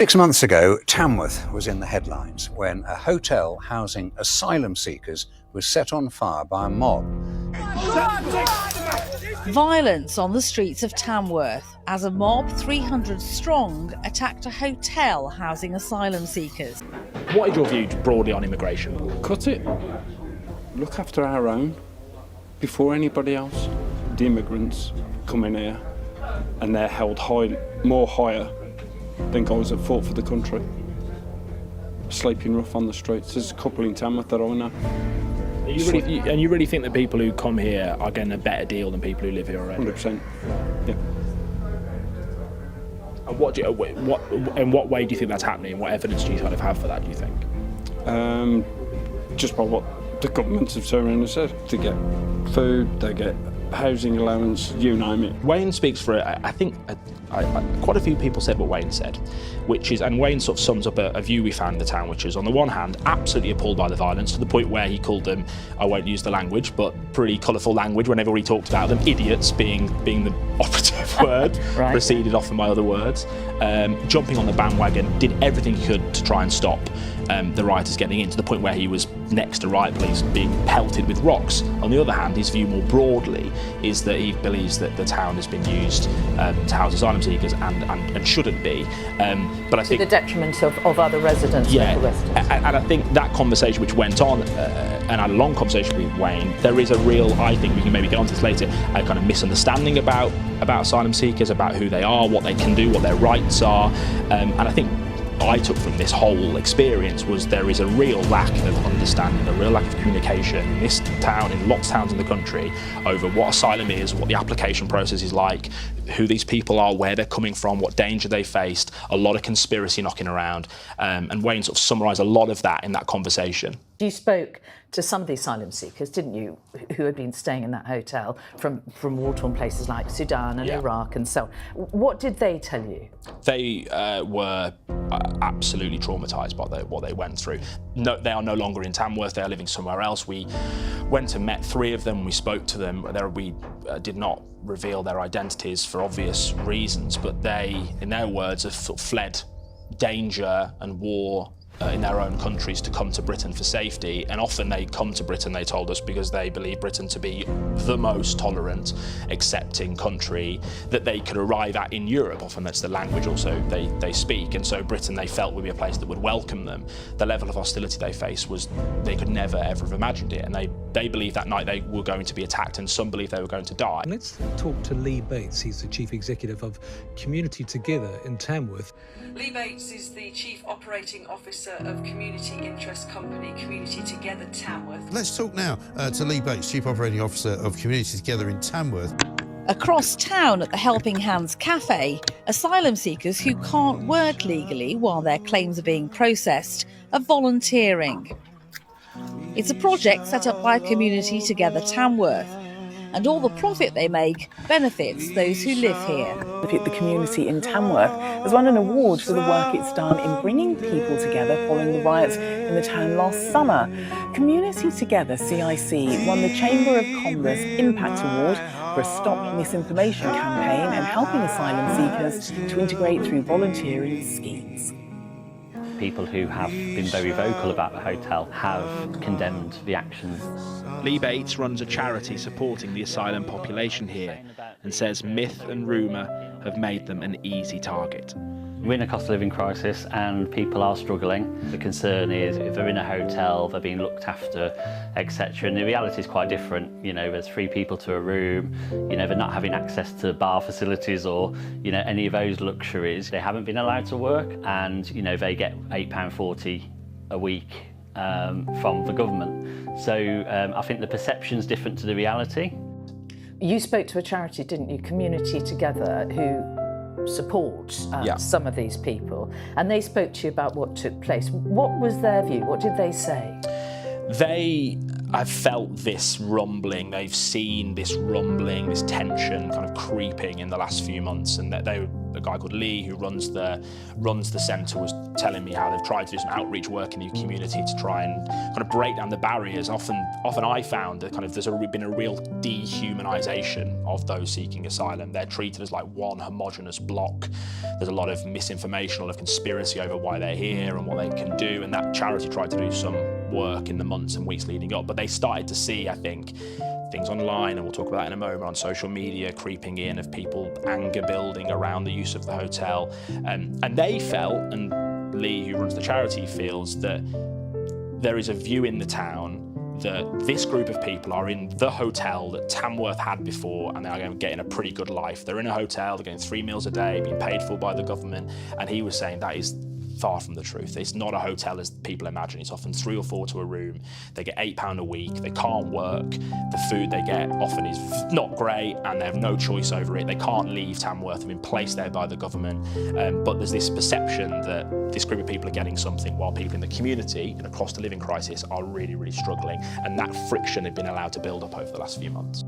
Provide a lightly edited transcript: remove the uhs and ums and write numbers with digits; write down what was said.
6 months ago, Tamworth was in the headlines when a hotel housing asylum seekers was set on fire by a mob. Violence on the streets of Tamworth as a mob 300 strong attacked a hotel housing asylum seekers. What is your view broadly on immigration? Cut it. Look after our own before anybody else. The immigrants come in here and they're held high, more higher than guys that fought for the country. Sleeping rough on the streets. There's a couple in Tamworth that I know. You really think that people who come here are getting a better deal than people who live here already? 100%. Yeah. And in what way do you think that's happening? What evidence do you kind of have for that, do you think? Just by what the government have turned around and said. They get food, they get housing allowance, you name it. Wayne speaks for, I think, quite a few people said what Wayne said, which is, and Wayne sort of sums up a view we found in the town, which is, on the one hand, absolutely appalled by the violence, to the point where he called them, I won't use the language, but pretty colourful language whenever he talked about them, idiots being the operative word, Right. Proceeded off of my other words, jumping on the bandwagon, did everything he could to try and stop the rioters getting in, to the point where he was next to riot police being pelted with rocks. On the other hand, his view more broadly is that he believes that the town has been used to house asylum seekers and shouldn't be. But I think to the detriment of other residents, local residents. And I think that conversation which went on, and I had a long conversation with Wayne, there is a real, I think we can maybe get onto this later, a kind of misunderstanding about asylum seekers, about who they are, what they can do, what their rights are, and I think I took from this whole experience was there is a real lack of understanding, a real lack of communication in this town, in lots of towns in the country, over what asylum is, what the application process is like, who these people are, where they're coming from, what danger they faced, a lot of conspiracy knocking around, and Wayne sort of summarised a lot of that in that conversation. You spoke to some of the asylum seekers, didn't you, who had been staying in that hotel from war-torn places like Sudan and Iraq and so on. What did they tell you? They were absolutely traumatised by what they went through. No, they are no longer in Tamworth, they are living somewhere else. We went and met 3 of them, we spoke to them. We did not reveal their identities for obvious reasons, but they, in their words, have sort of fled danger and war in their own countries to come to Britain for safety, and often they come to Britain, they told us, because they believe Britain to be the most tolerant, accepting country that they could arrive at in Europe. Often that's the language also they speak, and so Britain they felt would be a place that would welcome them. The level of hostility they faced was, they could never ever have imagined it, and they believed that night they were going to be attacked, and some believed they were going to die. Let's talk to Lee Bates. He's the Chief Executive of Community Together in Tamworth. Lee Bates is the Chief Operating Officer of community interest company Community Together Tamworth. Let's talk now to Lee Bates, Chief Operating Officer of Community Together in Tamworth. Across town at the Helping Hands Cafe, asylum seekers who can't work legally while their claims are being processed are volunteering. It's a project set up by Community Together Tamworth, and all the profit they make benefits those who live here. The community in Tamworth has won an award for the work it's done in bringing people together following the riots in the town last summer. Community Together, CIC, won the Chamber of Commerce Impact Award for a Stop Misinformation campaign and helping asylum seekers to integrate through volunteering schemes. People who have been very vocal about the hotel have condemned the actions. Lee Bates runs a charity supporting the asylum population here and says myth and rumour have made them an easy target. We're in a cost of living crisis and people are struggling. The concern is if they're in a hotel, they're being looked after, etc. And the reality is quite different. You know, there's 3 people to a room, you know, they're not having access to bar facilities or, you know, any of those luxuries. They haven't been allowed to work and, you know, they get £8.40 a week from the government. So I think the perception's different to the reality. You spoke to a charity, didn't you, Community Together, who support some of these people, and they spoke to you about what took place. What was their view? What did they say? They have felt this rumbling, they've seen this rumbling, this tension kind of creeping in the last few months, and that they a guy called Lee who runs the centre was telling me how they've tried to do some outreach work in the community to try and kind of break down the barriers. Often I found that there's been a real dehumanisation of those seeking asylum. They're treated as like one homogenous block. There's a lot of misinformation, a lot of conspiracy over why they're here and what they can do, and that charity tried to do some work in the months and weeks leading up, but they started to see, I think, things online, and we'll talk about that in a moment, on social media creeping in, of people anger building around the use of the hotel. And they felt, and Lee, who runs the charity, feels that there is a view in the town that this group of people are in the hotel that Tamworth had before, and they are getting a pretty good life. They're in a hotel, they're getting 3 meals a day, being paid for by the government, and he was saying that is far from the truth. It's not a hotel as people imagine. It's often 3 or 4 to a room. They get £8 a week. They can't work. The food they get often is not great, and they have no choice over it. They can't leave Tamworth. They've been placed there by the government. But there's this perception that this group of people are getting something while people in the community and across the living crisis are really, really struggling. And that friction had been allowed to build up over the last few months.